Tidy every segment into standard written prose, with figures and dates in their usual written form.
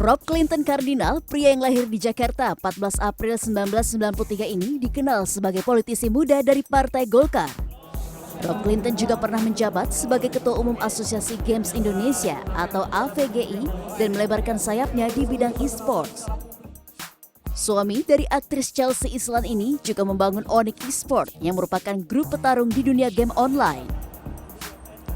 Rob Clinton Kardinal, pria yang lahir di Jakarta 14 April 1993 ini dikenal sebagai politisi muda dari Partai Golkar. Rob Clinton juga pernah menjabat sebagai Ketua Umum Asosiasi Games Indonesia atau AVGI dan melebarkan sayapnya di bidang e-sports. Suami dari aktris Chelsea Islan ini juga membangun Onyx Esports yang merupakan grup petarung di dunia game online.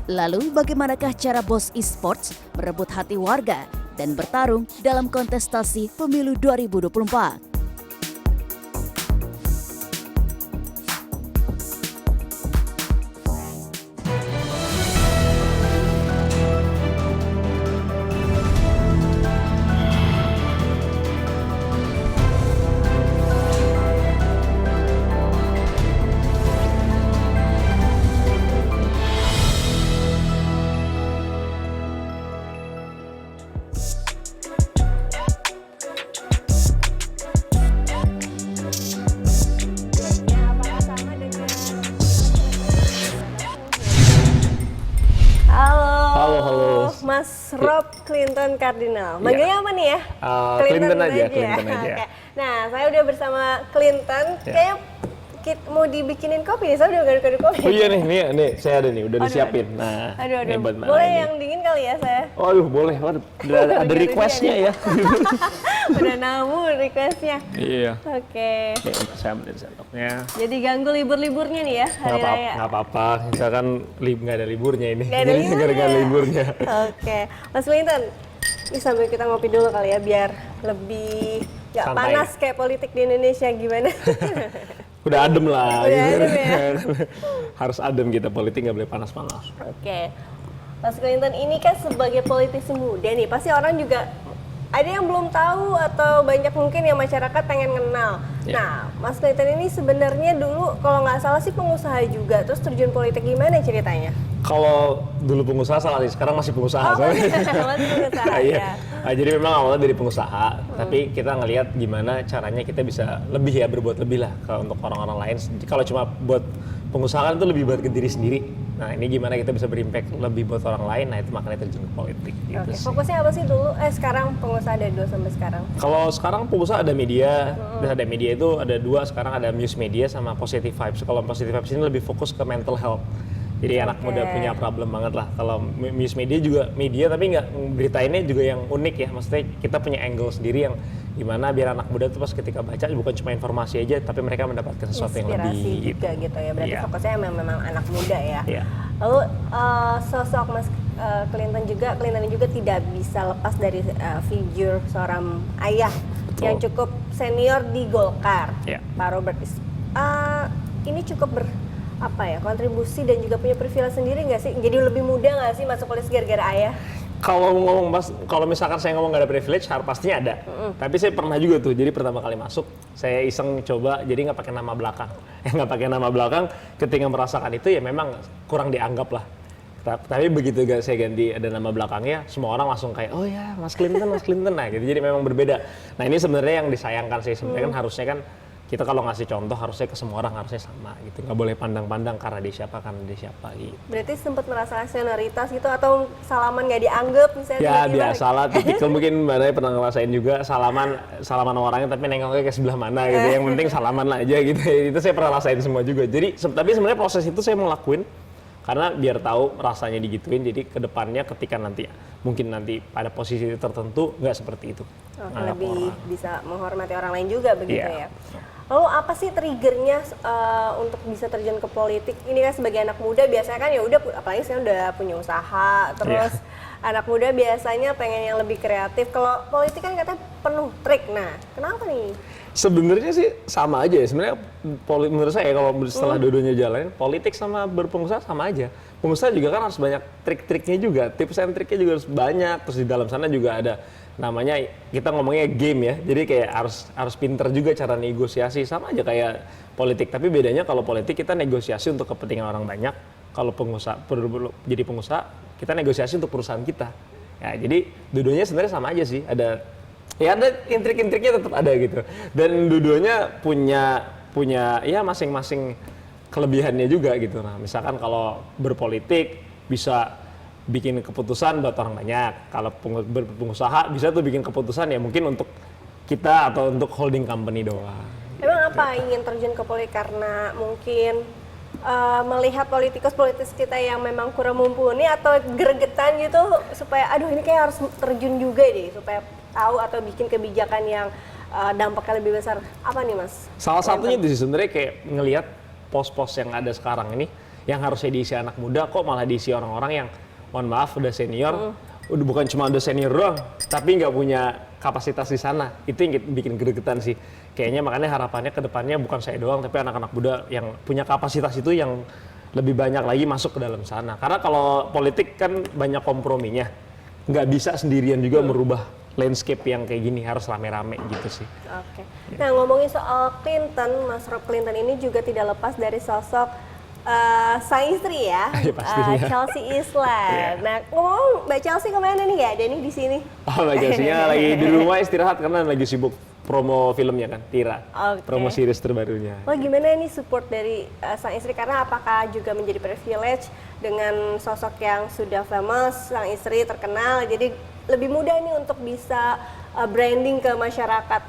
Lalu bagaimanakah cara bos e-sports merebut hati warga dan bertarung dalam kontestasi pemilu 2024? Mas Rob Clinton Kardinal, manggilnya apa nih ya? Clinton aja. Okay. Nah, saya udah bersama Clinton. Kayaknya mau dibikinin kopi nih, saya udah gak ada kopi. Oh iya nih, saya ada nih, udah disiapin. Nah, aduh. Boleh yang dingin kali ya saya? Waduh, boleh. Ada requestnya ya. Udah nemu requestnya. Iya. Oke. Saya ambil sendoknya. Jadi ganggu libur-liburnya nih ya, hari raya? Nggak apa-apa, misalkan nggak ada liburnya ini. Nggak ada liburnya. Oke. Mas Clinton, ini sambil kita ngopi dulu kali ya, biar lebih nggak panas kayak politik di Indonesia, gimana? Udah adem lah. Udah adem ya? Harus adem kita, politik nggak boleh panas-panas. Oke. Mas Clinton ini kan sebagai politisi muda nih, pasti orang juga ada yang belum tahu atau banyak mungkin yang masyarakat pengen kenal. Nah, Mas Clinton ini sebenarnya dulu kalau nggak salah sih pengusaha juga, terus terjun politik gimana ceritanya? Kalau dulu pengusaha salah sih, sekarang masih pengusaha. Masih pengusaha ya. Jadi memang awalnya dari pengusaha, tapi kita ngelihat gimana caranya kita bisa lebih ya, berbuat lebih lah untuk orang-orang lain. Kalau cuma buat pengusaha kan itu lebih buat ke diri sendiri. Nah, ini gimana kita bisa berimpact lebih buat orang lain, nah itu makanya terjun ke politik. Gitu. Oke, fokusnya apa sih dulu? Sekarang pengusaha ada 2 sampai sekarang? Kalau sekarang pengusaha ada media, ada media itu ada 2, sekarang ada Muse Media sama Positive Vibes. Kalau Positive Vibes ini lebih fokus ke mental health. Jadi anak muda punya problem banget lah. Kalau Muse Media juga media, tapi nggak beritainnya juga yang unik ya. Maksudnya kita punya angle sendiri yang gimana biar anak muda tuh pas ketika baca bukan cuma informasi aja, tapi mereka mendapatkan sesuatu yang lebih juga gitu ya. Berarti fokusnya memang anak muda ya. Lalu sosok Mas Clinton juga tidak bisa lepas dari figur seorang ayah yang cukup senior di Golkar, Pak Robert. Ini cukup kontribusi dan juga punya privilege sendiri nggak sih? Jadi lebih muda nggak sih masuk politik gara-gara ayah? Kalau misalkan saya ngomong nggak ada privilege, pastinya ada. Tapi saya pernah juga tuh, jadi pertama kali masuk, saya iseng coba, jadi nggak pakai nama belakang. Nggak pakai nama belakang, ketika merasakan itu ya memang kurang dianggap lah. Tapi begitu saya ganti ada nama belakangnya, semua orang langsung kayak, oh ya Mas Clinton, nah gitu. Jadi memang berbeda. Nah ini sebenarnya yang disayangkan sih, sebenarnya kan harusnya kan kita kalau ngasih contoh harusnya ke semua orang harusnya sama gitu, nggak boleh pandang-pandang karena dia siapa gitu. Berarti sempat merasa senioritas gitu atau salaman nggak dianggap misalnya? Ya biasalah, tipikal mungkin Mbak Naya pernah ngerasain juga salaman orangnya tapi nengoknya ke sebelah mana gitu, yang penting salaman lah aja gitu. Itu saya pernah rasain semua juga. Jadi tapi sebenarnya proses itu saya mau lakuin karena biar tahu rasanya digituin, jadi kedepannya ketika mungkin nanti pada posisi tertentu nggak seperti itu. Lebih bisa menghormati orang lain juga begitu ya. Lalu apa sih triggernya untuk bisa terjun ke politik? Ini kan sebagai anak muda biasanya kan ya udah, apalagi saya udah punya usaha, terus anak muda biasanya pengen yang lebih kreatif. Kalau politik kan katanya penuh trik. Nah, kenapa nih? Sebenarnya sih sama aja ya. Sebenarnya menurut saya kalau setelah dua-duanya jalanin, politik sama berpengusaha sama aja. Pengusaha juga kan harus banyak trik-triknya juga, tips and triknya juga harus banyak. Terus di dalam sana juga ada namanya, kita ngomongnya game ya. Jadi kayak harus pinter juga cara negosiasi, sama aja kayak politik. Tapi bedanya kalau politik kita negosiasi untuk kepentingan orang banyak. Kalau jadi pengusaha kita negosiasi untuk perusahaan kita. Ya, jadi dua-duanya sebenarnya sama aja sih. Ada intrik-intriknya tetap ada gitu. Dan dua-duanya punya ya masing-masing kelebihannya juga gitu. Nah, misalkan kalau berpolitik bisa bikin keputusan buat orang banyak. Kalau berpengusaha bisa tuh bikin keputusan ya mungkin untuk kita atau untuk holding company doang. Emang apa ingin terjun ke politik karena mungkin melihat politikus kita yang memang kurang mumpuni atau gregetan gitu supaya aduh ini kayak harus terjun juga deh supaya tahu atau bikin kebijakan yang dampaknya lebih besar. Apa nih Mas? Salah satunya itu sih sebenarnya kayak ngelihat pos-pos yang ada sekarang ini yang harusnya diisi anak muda kok malah diisi orang-orang yang mohon maaf udah senior, udah bukan cuma udah senior doang, tapi nggak punya kapasitas di sana. Itu yang bikin gregetan sih. Kayaknya makanya harapannya ke depannya bukan saya doang, tapi anak-anak muda yang punya kapasitas itu yang lebih banyak lagi masuk ke dalam sana. Karena kalau politik kan banyak komprominya, nggak bisa sendirian juga merubah landscape yang kayak gini, harus rame-rame gitu sih. Oke. Nah ngomongin soal Clinton, Mas Rob Clinton ini juga tidak lepas dari sosok sang istri ya, Chelsea Islan. Nah ngomong Mbak Chelsea kemana nih, nggak ada nih di sini? Oh Mbak Chelsea lagi di rumah istirahat karena lagi sibuk promo filmnya kan, Tira. Promo series terbarunya. Wah gimana nih support dari sang istri, karena apakah juga menjadi privilege dengan sosok yang sudah famous, sang istri terkenal, jadi lebih mudah nih untuk bisa branding ke masyarakat.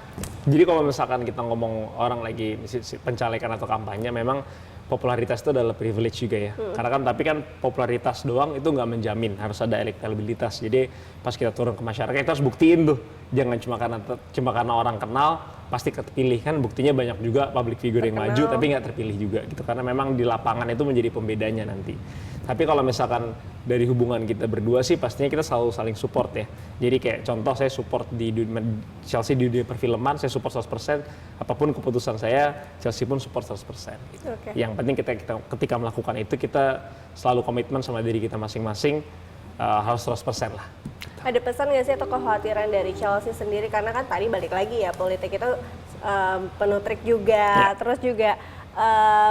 Jadi kalau misalkan kita ngomong orang lagi pencalekan atau kampanye, memang popularitas itu adalah privilege juga ya. Karena kan tapi kan popularitas doang itu nggak menjamin, harus ada elektabilitas. Jadi pas kita turun ke masyarakat kita harus buktiin tuh, jangan cuma karena orang kenal pasti terpilih. Kan buktinya banyak juga public figure yang maju tapi nggak terpilih juga gitu. Karena memang di lapangan itu menjadi pembedanya nanti. Tapi kalau misalkan dari hubungan kita berdua sih pastinya kita selalu saling support ya. Jadi kayak contoh saya support di Chelsea di dunia perfilman, saya support 100%. Apapun keputusan saya, Chelsea pun support 100%. Gitu. Yang penting kita ketika melakukan itu kita selalu komitmen sama diri kita masing-masing, harus 100% lah. Ada pesan nggak sih atau kekhawatiran dari Chelsea sendiri, karena kan tadi balik lagi ya politik itu penuh trik juga, terus juga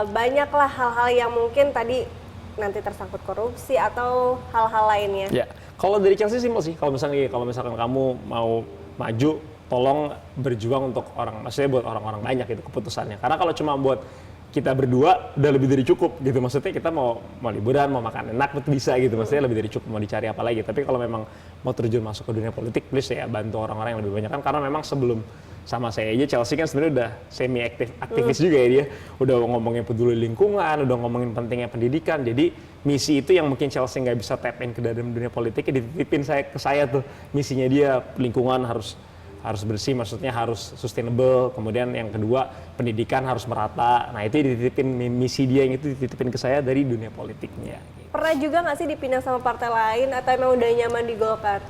banyaklah hal-hal yang mungkin tadi nanti tersangkut korupsi atau hal-hal lainnya. Ya, kalau dari Chelsea simpel sih. Kalau misalkan kamu mau maju, tolong berjuang untuk maksudnya buat orang-orang banyak itu keputusannya. Karena kalau cuma buat kita berdua udah lebih dari cukup gitu. Maksudnya kita mau liburan, mau makan enak betul bisa gitu. Maksudnya lebih dari cukup, mau dicari apa lagi. Tapi kalau memang mau terjun masuk ke dunia politik, please ya bantu orang-orang yang lebih banyak kan. Karena memang sebelum sama saya aja Chelsea kan sebenarnya udah semi aktivis juga ya dia. Udah ngomongin peduli lingkungan, udah ngomongin pentingnya pendidikan. Jadi misi itu yang mungkin Chelsea nggak bisa tap in ke dalam dunia politik, dititipin ke saya tuh. Misinya dia lingkungan harus bersih, maksudnya harus sustainable. Kemudian yang kedua pendidikan harus merata. Nah itu dititipin misi dia yang itu dititipin ke saya dari dunia politiknya. Pernah juga nggak sih dipindah sama partai lain atau emang udah nyaman di Golkar?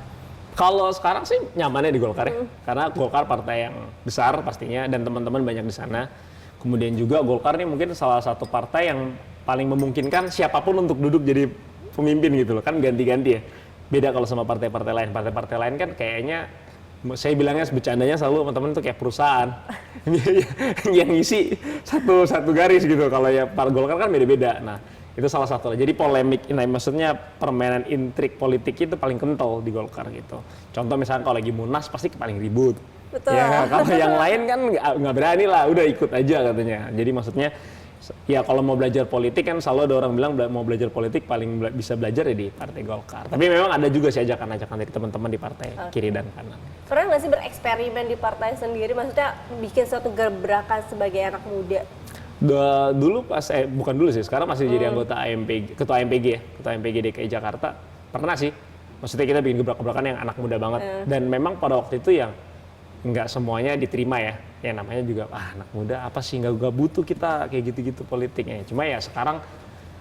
Kalau sekarang sih nyamannya di Golkar ya, karena Golkar partai yang besar pastinya dan teman-teman banyak di sana. Kemudian juga Golkar ini mungkin salah satu partai yang paling memungkinkan siapapun untuk duduk jadi pemimpin gitu loh, kan ganti-ganti ya. Beda kalau sama partai-partai lain. Partai-partai lain kan kayaknya, saya bilangnya bercandanya selalu teman-teman itu kayak perusahaan yang ngisi satu garis gitu. Kalau ya Golkar kan beda-beda. Nah itu salah satu lah. Jadi polemik, maksudnya permainan intrik politik itu paling kental di Golkar gitu. Contoh misalnya kalau lagi Munas pasti paling ribut. Betul. Ya, kalau yang lain kan nggak berani lah, udah ikut aja katanya. Jadi maksudnya ya kalau mau belajar politik kan selalu ada orang bilang mau belajar politik paling bisa belajar ya di Partai Golkar. Tapi memang ada juga sih ajakan-ajakan dari teman-teman di partai kiri dan kanan. Pernah nggak sih bereksperimen di partai sendiri, maksudnya bikin suatu gebrakan sebagai anak muda? Dulu pas bukan dulu sih, sekarang masih jadi anggota AMPG, ketua AMPG DKI Jakarta. Pernah sih, maksudnya kita bikin gebrak-gebrakan yang anak muda banget. Dan memang pada waktu itu yang nggak semuanya diterima ya. Ya namanya juga anak muda apa sih, nggak butuh kita kayak gitu-gitu politiknya. Cuma ya sekarang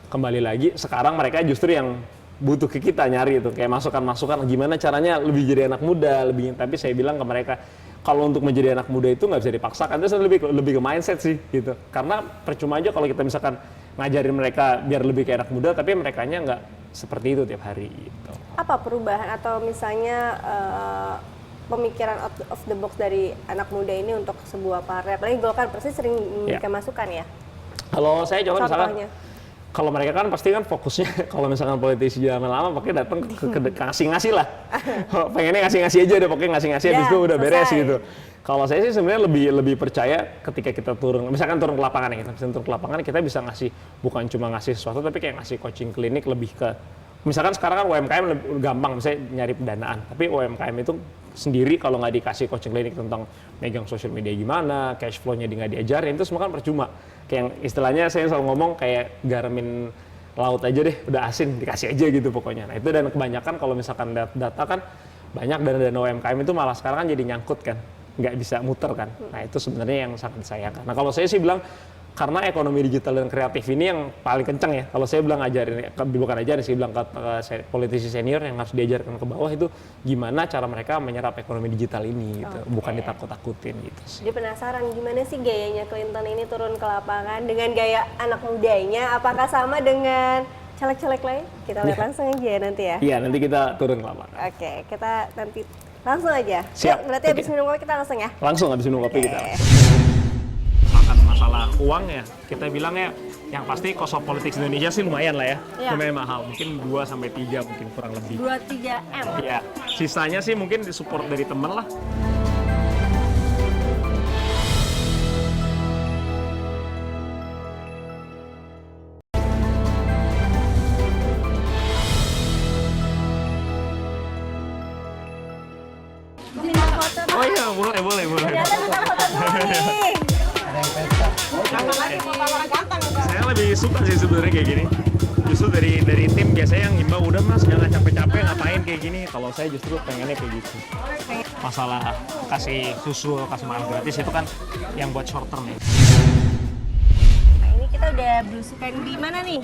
kembali lagi, sekarang mereka justru yang butuh ke kita nyari itu kayak masukan-masukan gimana caranya lebih jadi anak muda, tapi saya bilang ke mereka kalau untuk menjadi anak muda itu nggak bisa dipaksakan, itu lebih ke mindset sih gitu. Karena percuma aja kalau kita misalkan ngajarin mereka biar lebih kayak anak muda, tapi merekanya nggak seperti itu tiap hari gitu. Apa perubahan atau misalnya pemikiran out of the box dari anak muda ini untuk sebuah partai? Apalagi Golkar pasti sering memberikan masukan ya. Kalau saya coba misalkan, kalau mereka kan pasti kan fokusnya kalau misalkan politisi jalan lama pakai datang ke ngasih-ngasih lah. Pengennya ngasih-ngasih aja, udah pokoknya ngasih-ngasih habis itu udah beres gitu. Kalau saya sih sebenarnya lebih percaya ketika kita misalkan turun ke lapangan ya, kita bisa ngasih bukan cuma ngasih sesuatu tapi kayak ngasih coaching klinik lebih ke misalkan sekarang kan UMKM lebih gampang misalnya nyari pendanaan, tapi UMKM itu sendiri kalau nggak dikasih coaching klinik tentang megang sosial media gimana, cash flow-nya nggak diajarin, itu semua kan percuma. Kayak yang istilahnya saya selalu ngomong kayak garamin laut aja deh, udah asin, dikasih aja gitu pokoknya. Nah itu dan kebanyakan kalau misalkan data kan banyak dana-dana UMKM itu malah sekarang kan jadi nyangkut kan, nggak bisa muter kan. Nah itu sebenarnya yang sangat disayangkan. Nah kalau saya sih bilang, karena ekonomi digital dan kreatif ini yang paling kenceng ya. Kalau saya bilang ajarin, bukan ajarin sih, bilang ke politisi senior yang harus diajarkan ke bawah itu gimana cara mereka menyerap ekonomi digital ini gitu. Bukan ditakut-takutin gitu sih. Jadi penasaran gimana sih gayanya Clinton ini turun ke lapangan dengan gaya anak mudanya, apakah sama dengan caleg-caleg lain? Kita lihat langsung aja ya nanti ya. Iya, nanti kita turun ke lapangan. Oke, kita nanti langsung aja. Siap. Berarti habis minum kopi kita langsung ya? Langsung habis minum kopi kita. Masalah uang ya, kita bilang ya yang pasti cost of politics Indonesia sih lumayan lah ya, lumayan mahal, mungkin 2-3 mungkin kurang lebih. 2-3 M? Iya, sisanya sih mungkin disupport dari temen lah. Minta foto dong. Oh iya, boleh. Ternyata minta foto dulu nih. Saya lebih suka sih sebenarnya kayak gini. Justru dari tim biasanya yang himbau, udah mas jangan capek-capek ngapain kayak gini. Kalau saya justru pengennya kayak gitu. Masalah kasih susu, kasih makan gratis itu kan yang buat short term ya. Nah ini kita udah belusukan di mana nih?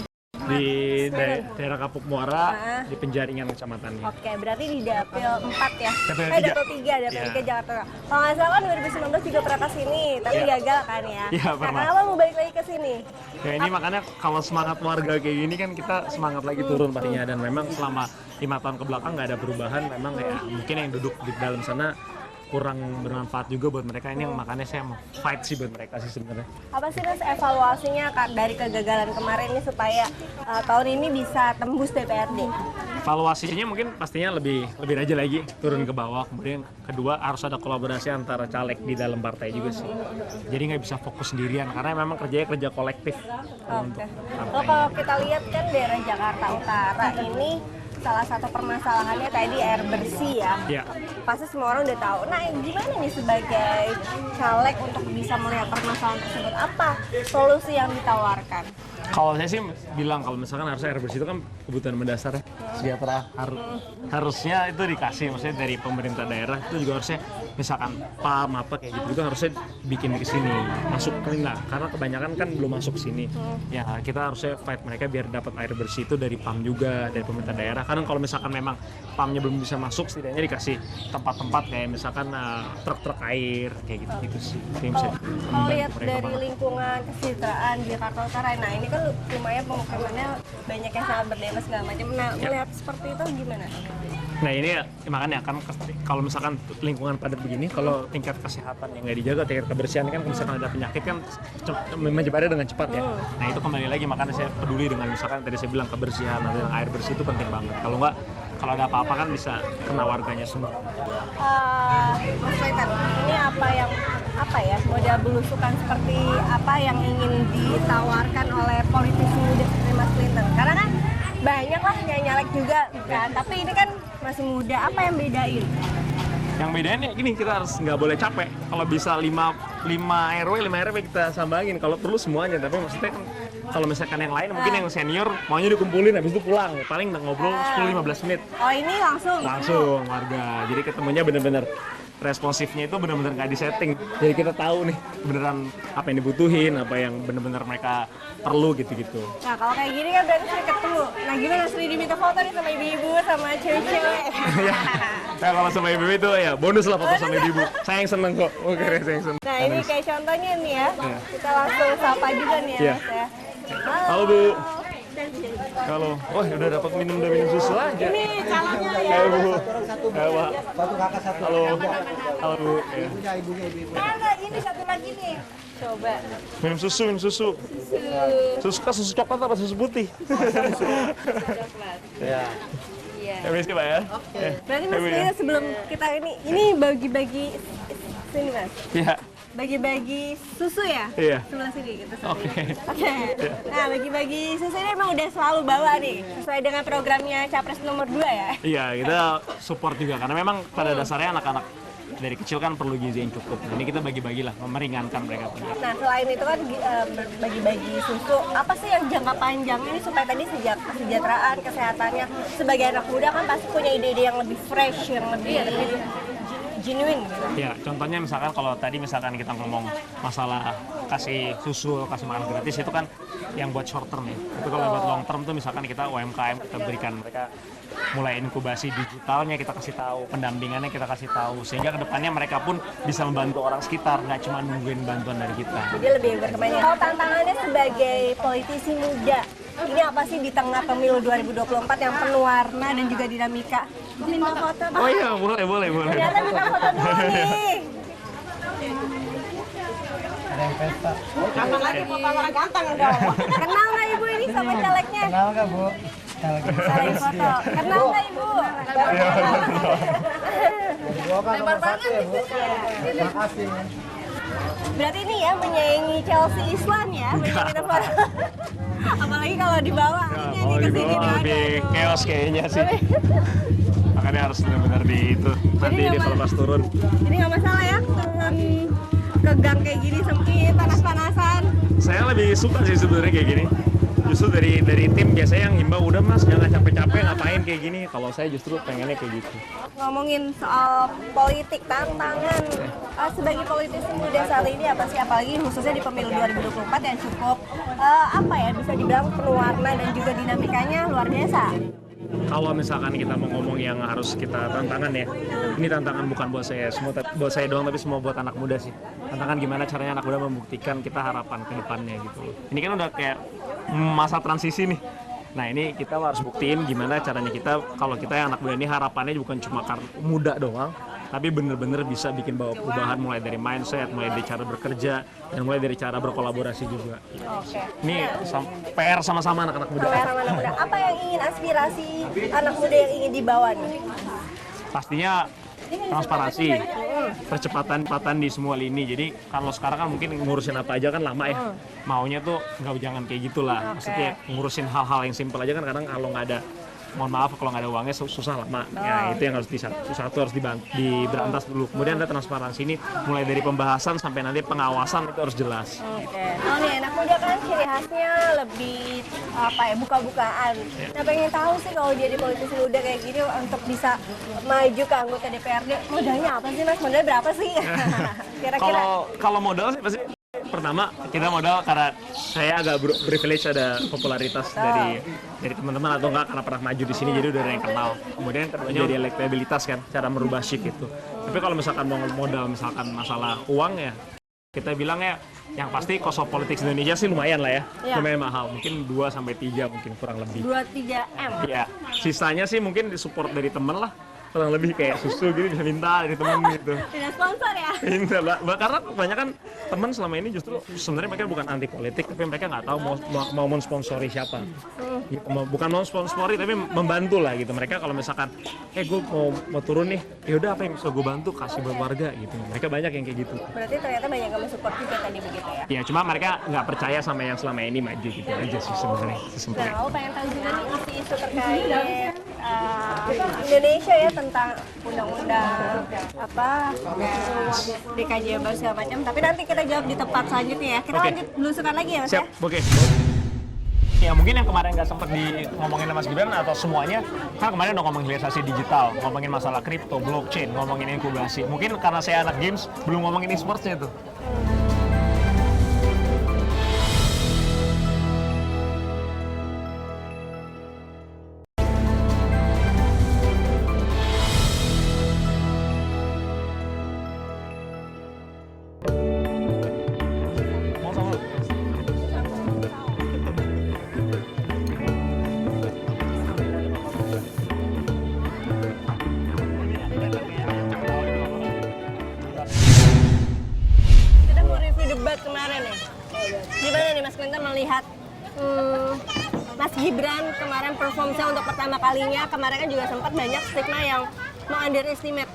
Di daerah Kapuk Muara, di Penjaringan kecamatannya. Oke, berarti di Dapil 4 ya? Dapil 3. Dapil 3, Dapil 3 Jakarta. Kalau nggak salah kan 2019 juga pernah ke sini, tapi gagal kan ya? Iya, Nah, pernah. kenapa mau balik lagi ke sini? Ya ini makanya kalau semangat warga kayak gini kan kita semangat lagi turun pastinya, dan memang selama 5 tahun kebelakang nggak ada perubahan, memang ya mungkin yang duduk di dalam sana kurang bermanfaat juga buat mereka. Ini yang makanya saya mau fight sih buat mereka sih sebenarnya. Apa sih Mas evaluasinya Kak, dari kegagalan kemarin ini supaya tahun ini bisa tembus DPRD? Evaluasinya mungkin pastinya lebih rajin lagi turun ke bawah. Kemudian kedua harus ada kolaborasi antara caleg di dalam partai juga sih. Jadi nggak bisa fokus sendirian karena memang kerjanya kerja kolektif. Oke. Kalau kita lihat kan daerah Jakarta Utara ini salah satu permasalahannya tadi air bersih ya. Iya. Pasti semua orang udah tahu. Nah, gimana nih sebagai caleg untuk bisa melihat permasalahan tersebut? Apa solusi yang ditawarkan? Kalau saya sih bilang kalau misalkan harusnya air bersih itu kan kebutuhan mendasar ya, sejahtera. Harusnya itu dikasih, maksudnya dari pemerintah daerah itu juga harusnya misalkan PAM apa kayak gitu harusnya bikin di sini, masukin lah, karena kebanyakan kan belum masuk sini. Ya kita harusnya fight mereka biar dapat air bersih itu dari PAM juga, dari pemerintah daerah. Karena kalau misalkan memang PAM-nya belum bisa masuk, setidaknya dikasih tempat-tempat kayak misalkan truk-truk air kayak gitu sih. Kalau lihat dari lingkungan kesejahteraan di Jakarta Utara, nah ini kan lumayan pemukimannya banyak yang sangat berdampak segala macam. Nah, melihat seperti itu gimana? Nah ini ya, makanya kan kalau misalkan lingkungan padat begini, kalau tingkat kesehatan yang nggak dijaga, tingkat kebersihan kan misalkan ada penyakit kan menyebarnya dengan cepat ya. Nah itu kembali lagi, makanya saya peduli dengan misalkan tadi saya bilang kebersihan atau air bersih itu penting banget. Kalau nggak, kalau ada apa-apa kan bisa kena warganya semua. Mas Clinton, ini apa ya model belusukan seperti apa yang ingin ditawarkan oleh politisi muda seperti Mas Clinton? Karena kan banyak lah yang nyalek juga kan, tapi ini kan masih muda, apa yang bedain? Yang bedain ya gini, kita harus nggak boleh capek. Kalau bisa 5 RW kita sambangin, kalau perlu semuanya. Tapi maksudnya kan kalau misalkan yang lain mungkin yang senior maunya dikumpulin habis itu pulang, paling ngobrol 10-15 menit. Oh ini langsung warga, jadi ketemunya bener-bener responsifnya itu benar-benar nggak disetting, jadi kita tahu nih beneran apa yang dibutuhin, apa yang benar-benar mereka perlu gitu-gitu. Nah kalau kayak gini kan berarti sering ketemu. Nah gimana, sering diminta foto nih sama ibu-ibu sama cewek-cewek? Nah kalau sama ibu itu ya bonus lah foto sama ibu. Saya yang seneng kok. Oke, saya yang seneng. Nah ini kayak contohnya nih ya, kita langsung sapa juga nih ya Mas ya. Halo Bu. Kalau, udah dapat minum susu aja. Ini calonnya ya. Halo Bu. Halo Pak. Satu kakak satu. Halo Bu. Ibunya ibu. Nah, ini satu lagi nih. Coba. Minum susu. Susu coklat apa susu putih? Iya. Permisi Pak ya. Berarti Mas Clinton sebelum kita ini bagi-bagi sini Mas. Iya. bagi-bagi susu ya? Iya. Sebelah sini gitu. Oke. Oke. Nah, bagi-bagi susu ini emang udah selalu bawa nih, sesuai dengan programnya Capres nomor 2 ya? Iya, kita support juga karena memang pada dasarnya anak-anak dari kecil kan perlu gizi yang cukup. Ini kita bagi-bagilah, meringankan mereka. Nah, selain itu kan bagi-bagi susu, apa sih yang jangka panjang ini supaya tadi kesejahteraan, kesehatannya sebagai anak muda kan pasti punya ide-ide yang lebih fresh, yang lebih genuine gitu. Ya, contohnya misalkan kalau tadi misalkan kita ngomong masalah kasih susu, kasih makan gratis itu kan yang buat short term ya. Tapi kalau buat long term tuh misalkan kita UMKM kita berikan mereka mulai inkubasi digitalnya kita kasih tahu, pendampingannya kita kasih tahu sehingga kedepannya mereka pun bisa membantu orang sekitar, nggak cuma nungguin bantuan dari kita. Jadi lebih berkembang. Kalau tantangannya sebagai politisi muda, ini apa sih di tengah pemilu 2024 yang penuh warna dan juga dinamika? Minta foto Pak. Oh iya, boleh. Ternyata minta foto dulu nih. Ada yang pesta. Ganteng lagi, Bapak ganteng dong. Kenal nggak Ibu ini sama calegnya? Kenal nggak Bu? Saling foto. Kenal nggak Ibu? Gua kan nomor 1 ya Bu. Terima kasih. Berarti ini ya menyaingi Chelsea Islan ya? Minta foto. Apalagi kalau dibawa ini Kalau ke di sini bawah lebih chaos kayaknya sih. Makanya harus benar-benar di itu. Nanti nggak di apa- pas turun. Jadi nggak masalah ya turun ke gang kayak gini sempit, panas-panasan. Saya lebih suka sih sebenarnya kayak gini. Justru dari tim biasanya yang himbau udah mas jangan capek-capek ngapain kayak gini. Kalau saya justru pengennya kayak gitu. Ngomongin soal politik, tantangan sebagai politisi muda saat ini apa sih? Apalagi khususnya di pemilu 2024 yang cukup apa ya bisa dibilang penuh warna dan juga dinamikanya luar biasa. Kalau misalkan kita mau ngomong yang harus kita tantangan ya, ini tantangan bukan buat saya semua, buat saya doang tapi semua buat anak muda sih. Tantangan gimana caranya anak muda membuktikan kita harapan ke depannya gitu. Ini kan udah kayak masa transisi nih. Nah ini kita harus buktiin gimana caranya kita kalau kita yang anak muda ini harapannya bukan cuma karena muda doang, tapi bener-bener bisa bikin bawa perubahan mulai dari mindset, mulai dari cara bekerja, dan mulai dari cara berkolaborasi juga. Oke. Ini PR sama-sama anak-anak muda. Sama anak muda. Apa yang ingin aspirasi anak muda yang ingin dibawa nih? Pastinya transparansi, percepatan di semua lini. Jadi kalau sekarang kan mungkin ngurusin apa aja kan lama ya. Maunya tuh nggak jangan kayak gitulah. Maksudnya ngurusin hal-hal yang simpel aja kan kadang kalau nggak ada, mohon maaf kalau nggak ada uangnya susah lama. Ya itu yang harus satu harus diberantas dulu. Kemudian ada transparansi ini mulai dari pembahasan sampai nanti pengawasan itu harus jelas. Oke. Kalau nih anak muda kan ciri khasnya lebih apa ya buka-bukaan. Nah pengen tahu sih kalau jadi politisi muda kayak gini untuk bisa maju ke anggota DPRD modalnya apa sih Mas? Modalnya berapa sih? Kira-kira. Kalau modal sih pasti pertama kita modal karena saya agak privilege ada popularitas dari teman-teman atau enggak karena pernah maju di sini jadi udah ada yang kenal. Kemudian keduanya jadi elektabilitas kan, cara merubah shift itu. Tapi kalau misalkan mau modal misalkan masalah uang ya kita bilang ya yang pasti cost of politics Indonesia sih lumayan lah ya. Lumayan mahal, mungkin 2 sampai 3 mungkin kurang lebih. 2-3 M. Iya, sisanya sih mungkin disupport dari temen lah. Kurang lebih kayak susu gitu bisa minta dari temen gitu. Tidak sponsor ya? Minta lah, karena kebanyakan teman selama ini justru sebenarnya mereka bukan anti politik tapi mereka nggak tahu mau mensponsori siapa. Gitu, bukan mau sponsori tapi membantu lah gitu. Mereka kalau misalkan gue mau turun nih, ya udah apa yang bisa gue bantu kasih buat warga gitu. Mereka banyak yang kayak gitu. Berarti ternyata banyak yang mensupport juga tadi begitu ya? Ya cuma mereka nggak percaya sama yang selama ini maju gitu aja sih sebenarnya. Nah, aku pengen tahu juga nih isu-isu terkait Indonesia ya tentang undang-undang apa DKJ baru segala macam. Tapi nanti kita jawab di tempat selanjutnya ya. Kita lanjut belusukan lagi ya Mas Siap, ya? oke. Ya mungkin yang kemarin nggak sempat ngomongin Mas Gibran atau semuanya, kan kemarin udah ngomongin hilirisasi digital, ngomongin masalah kripto, blockchain, ngomongin inkubasi. Mungkin karena saya anak games, belum ngomongin e-sportsnya tuh. Kita mau review debat kemarin ya. Gimana nih Mas Clinton melihat Mas Gibran kemarin performnya untuk pertama kalinya. Kemarin kan juga sempat banyak stigma yang underestimate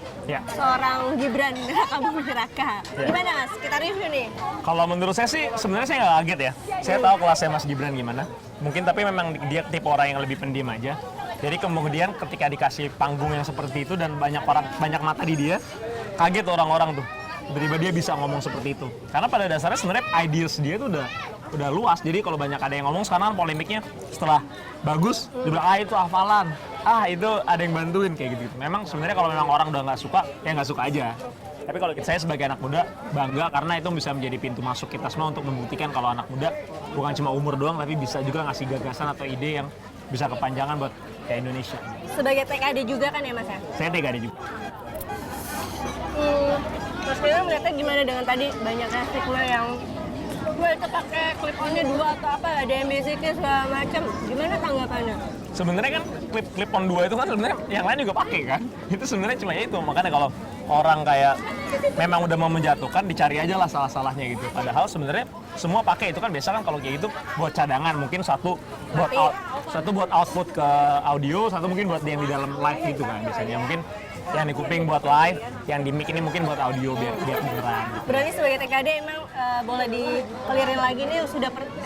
seorang Gibran Raka Buming Raka. Gimana Mas? Kita review nih. Kalau menurut saya sih sebenarnya saya nggak kaget ya. Saya tahu kelasnya Mas Gibran gimana. Mungkin tapi memang dia tipe orang yang lebih pendiam aja. Jadi kemudian ketika dikasih panggung yang seperti itu dan banyak mata di dia, kaget orang-orang tuh. Tiba-tiba dia bisa ngomong seperti itu. Karena pada dasarnya sebenarnya ideas dia tuh udah luas. Jadi kalau banyak ada yang ngomong sekarang polemiknya setelah bagus, dia bilang itu hafalan, itu ada yang bantuin kayak gitu. Memang sebenarnya kalau memang orang udah nggak suka, ya nggak suka aja. Tapi kalau saya sebagai anak muda bangga karena itu bisa menjadi pintu masuk kita semua untuk membuktikan kalau anak muda bukan cuma umur doang, tapi bisa juga ngasih gagasan atau ide yang bisa kepanjangan buat kayak Indonesia. Sebagai TKD juga kan ya Mas ya? Saya TKD juga. Mas Gibran melihatnya gimana dengan tadi banyaknya stigma yang itu pakai clip-onnya 2 atau apa, ada yang basicnya segala macam. Gimana tanggapannya? Sebenarnya kan clip on 2 itu kan sebenarnya yang lain juga pakai kan. Itu sebenarnya cuma itu. Makanya kalau orang kayak memang udah mau menjatuhkan, dicari aja lah salah-salahnya gitu. Padahal sebenarnya semua pakai itu kan biasa kan kalau kayak gitu buat cadangan, mungkin satu buat output ke audio, satu mungkin buat yang di dalam live gitu kan biasanya. Mungkin yang di kuping buat live, yang di mic ini mungkin buat audio biar beneran. Berarti sebagai TKD emang boleh dikelirin lagi nih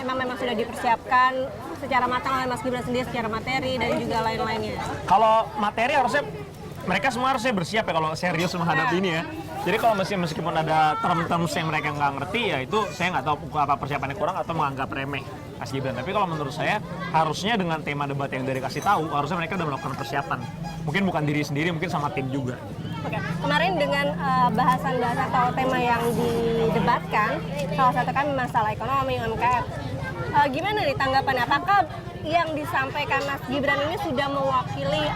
memang sudah dipersiapkan secara matang oleh Mas Gibran sendiri secara materi dan juga lain-lainnya. Kalau materi harusnya mereka semua harusnya bersiap ya kalau serius menghadapi ini ya. Jadi kalau meskipun ada term-term yang mereka nggak ngerti ya itu saya nggak tahu apa persiapannya kurang atau menganggap remeh Mas Gibran. Tapi kalau menurut saya harusnya dengan tema debat yang dari kasih tahu harusnya mereka udah melakukan persiapan. Mungkin bukan diri sendiri, mungkin sama tim juga. Oke. Kemarin dengan bahasan-bahasan atau tema yang didebatkan, salah satu kan masalah ekonomi, UMKM. Gimana nih tanggapannya? Apakah yang disampaikan Mas Gibran ini sudah mewakili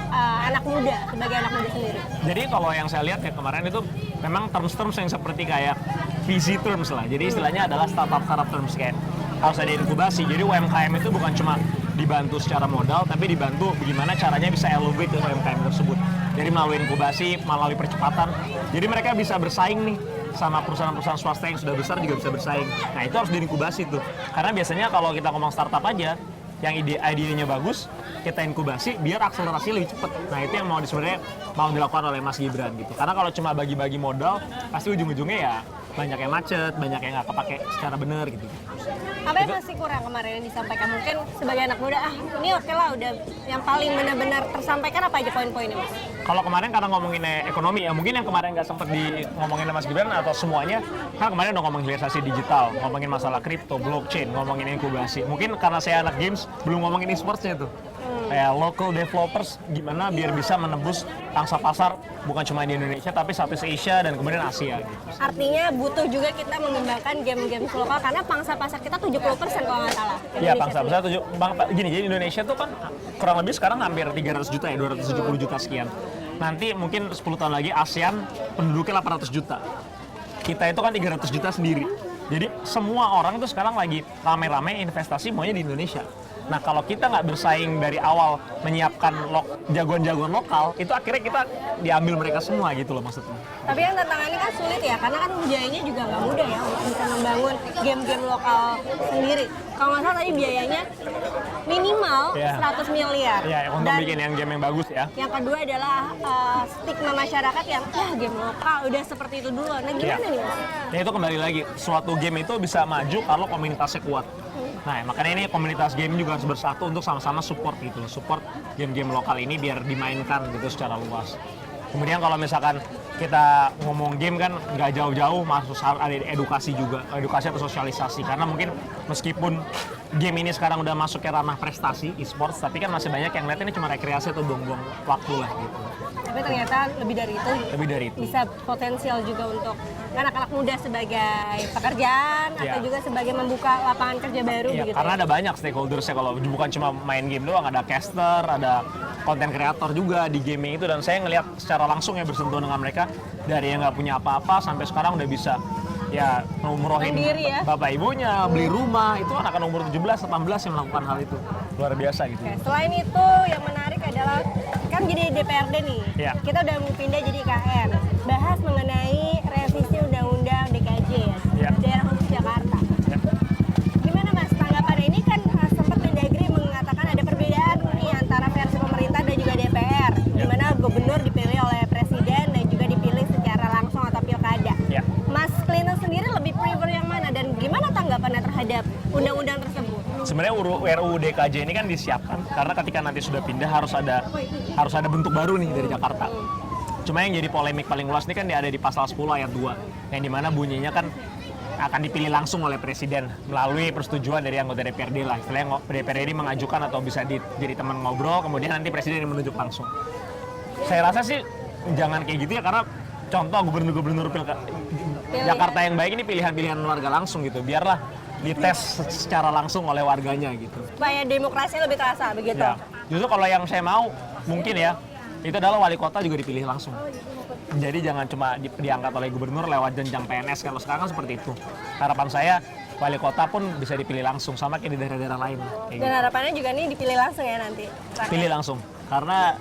anak muda sebagai anak muda sendiri? Jadi kalau yang saya lihat ya kemarin itu memang terms yang seperti kayak visi terms lah. Jadi istilahnya adalah startup terms kayak harus ada inkubasi. Jadi UMKM itu bukan cuma dibantu secara modal, tapi dibantu bagaimana caranya bisa elevate ke UMKM tersebut. Jadi melalui inkubasi, melalui percepatan. Jadi mereka bisa bersaing nih sama perusahaan-perusahaan swasta yang sudah besar juga bisa bersaing. Nah itu harus diinkubasi tuh. Karena biasanya kalau kita ngomong startup aja, yang idenya bagus, kita inkubasi biar akselerasi lebih cepat. Nah itu yang sebenarnya mau dilakukan oleh Mas Gibran gitu. Karena kalau cuma bagi-bagi modal, pasti ujung-ujungnya ya banyak yang macet, banyak yang nggak kepake secara benar gitu. Apa yang masih kurang kemarin yang disampaikan? Mungkin sebagai anak muda, ini oke lah udah yang paling benar-benar tersampaikan apa aja poin-poinnya Mas? Kalau kemarin karena ngomongin ekonomi ya mungkin yang kemarin nggak sempat ngomongin Mas Gibran atau semuanya, kan kemarin udah ngomongin hilirisasi digital, ngomongin masalah kripto, blockchain, ngomongin inkubasi. Mungkin karena saya anak games belum ngomongin e-sportsnya tuh. Kayak local developers gimana biar bisa menembus pangsa pasar bukan cuma di Indonesia tapi Southeast Asia dan kemudian Asia gitu. Artinya butuh juga kita mengembangkan game-game lokal karena pangsa pasar kita 70% kalau nggak salah. Iya, pangsa pasar gini, jadi Indonesia tuh kan kurang lebih sekarang hampir 300 juta ya, 270 juta sekian. Nanti mungkin 10 tahun lagi ASEAN penduduknya 800 juta. Kita itu kan 300 juta sendiri. Jadi semua orang itu sekarang lagi rame-rame investasi maunya di Indonesia. Nah kalau kita nggak bersaing dari awal menyiapkan jagoan-jagoan lokal, itu akhirnya kita diambil mereka semua gitu loh maksudnya. Tapi yang tantangannya kan sulit ya, karena kan biayanya juga nggak mudah ya untuk bisa membangun game-game lokal sendiri. Kalau nggak salah tadi biayanya minimal 100 miliar. Iya, untuk bikin yang game yang bagus ya. Yang kedua adalah stigma masyarakat yang game lokal udah seperti itu dulu. Nah gimana nih Mas? Ya itu kembali lagi, suatu game itu bisa maju kalau komunitasnya kuat. Nah makanya ini komunitas game juga harus bersatu untuk sama-sama support gitu, support game-game lokal ini biar dimainkan gitu secara luas. Kemudian kalau misalkan kita ngomong game kan nggak jauh-jauh masuk ada edukasi juga, edukasi atau sosialisasi. Karena mungkin meskipun game ini sekarang udah masuk ke ranah prestasi e-sports, tapi kan masih banyak yang lihat ini cuma rekreasi atau buang-buang waktu lah gitu. Tapi ternyata lebih dari itu bisa potensial juga untuk anak-anak muda sebagai pekerjaan atau juga sebagai membuka lapangan kerja baru begitu. Karena ada banyak stakeholdersnya, kalau bukan cuma main game doang, ada caster, ada konten kreator juga di gaming itu, dan saya ngelihat secara langsung ya bersentuhan dengan mereka dari yang nggak punya apa-apa sampai sekarang udah bisa ya umrohin bapak ibunya, beli rumah, itu anak-anak umur 17-18 yang melakukan hal itu. Luar biasa gitu. Oke, selain itu yang menarik adalah kan jadi DPRD nih, kita udah mau pindah jadi IKN, bahas mengenai revisi Undang-Undang DKJ ya, Daerah Khusus Jakarta. Gimana Mas tanggapannya? Ini kan sempat Mendagri mengatakan ada perbedaan nih antara versi pemerintah dan juga DPR, di mana gubernur dipilih oleh presiden RUU DKJ ini kan disiapkan karena ketika nanti sudah pindah harus ada bentuk baru nih dari Jakarta. Cuma yang jadi polemik paling luas ini kan ada di pasal 10 ayat 2 yang dimana bunyinya kan akan dipilih langsung oleh presiden melalui persetujuan dari anggota DPRD lah. Istilahnya DPRD mengajukan atau bisa jadi teman ngobrol, kemudian nanti presiden yang menunjuk langsung. Saya rasa sih jangan kayak gitu ya, karena contoh gubernur-gubernur Jakarta yang baik ini pilihan-pilihan warga langsung gitu. Biarlah dites secara langsung oleh warganya gitu. Supaya demokrasi lebih terasa begitu. Ya. Justru kalau yang saya mau mungkin ya, itu adalah wali kota juga dipilih langsung. Jadi jangan cuma diangkat oleh gubernur lewat jenjang PNS. Kalau sekarang kan seperti itu. Harapan saya wali kota pun bisa dipilih langsung sama kayak di daerah-daerah lain. Kayak Dan harapannya juga nih dipilih langsung ya nanti. Pilih langsung. Karena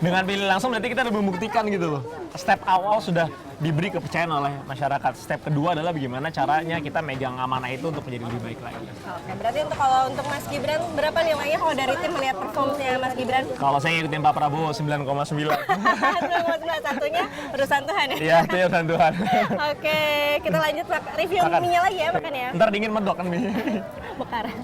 dengan pilih langsung berarti kita udah membuktikan gitu loh. Step awal sudah diberi kepercayaan oleh masyarakat. Step kedua adalah bagaimana caranya kita megang amanah itu untuk menjadi lebih baik lagi. Oke, berarti kalau untuk Mas Gibran berapa nilainya kalau dari tim melihat performnya Mas Gibran? Kalau saya ngikutin Pak Prabowo 9,9. Satunya urusan Tuhan ya? Iya, itu urusan Tuhan. Oke, kita lanjut review Makan. mie-nya lagi ya, makan ya. Ntar dingin medok kan mie. Bekaran.